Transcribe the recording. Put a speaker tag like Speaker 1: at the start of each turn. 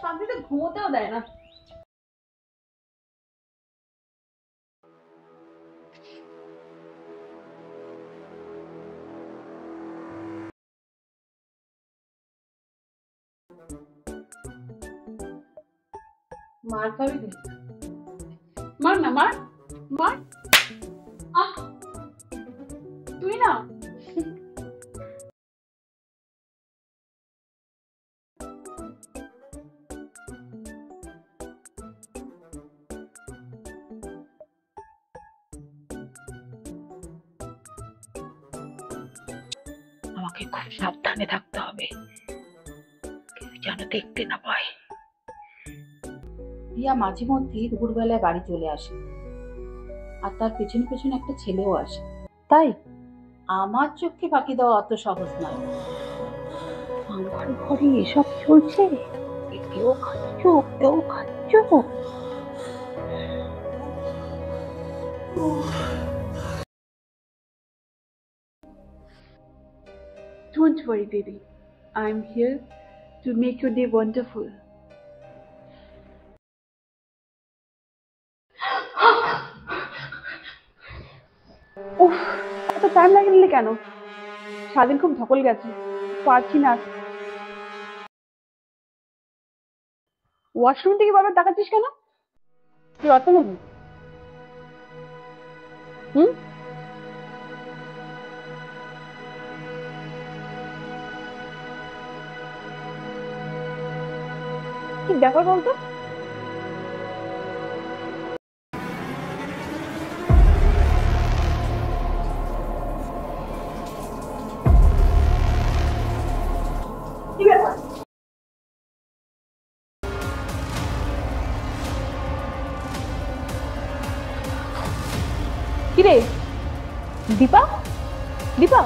Speaker 1: শান্তিতে ঘুমোতেও দেয় না। মার খাবি? মার না, মার মার। আহ তুই না।
Speaker 2: আমাকে খুব সাবধানে থাকতে হবে, কেউ যেন দেখতে না পায়।
Speaker 3: রিয়া মাঝে মধ্যেই দুপুরবেলায় বাড়ি চলে আসে, আর তার পেছনে পেছনে একটা ছেলেও আসে। তাই আমার চোখকে ফাঁকি দেওয়া অত সহজ নয়।
Speaker 2: আমার ঘরে এসব চলছে, একেও খাচ্ছ ওকেও খাচ্ছ।
Speaker 1: Don't worry, baby. I'm here to make your day wonderful. উফ, এত টাইম লাগে নিলে কেন? সারাদিন খুব ধকল গেছে, পারছি না। ওয়াশরুম থেকে বারবার তাকাচ্ছিস কেন? তুই রত্নমণি? হুম? কি ব্যাপার বলতো? কি ব্যাপার? কিরে দীপা? দীপা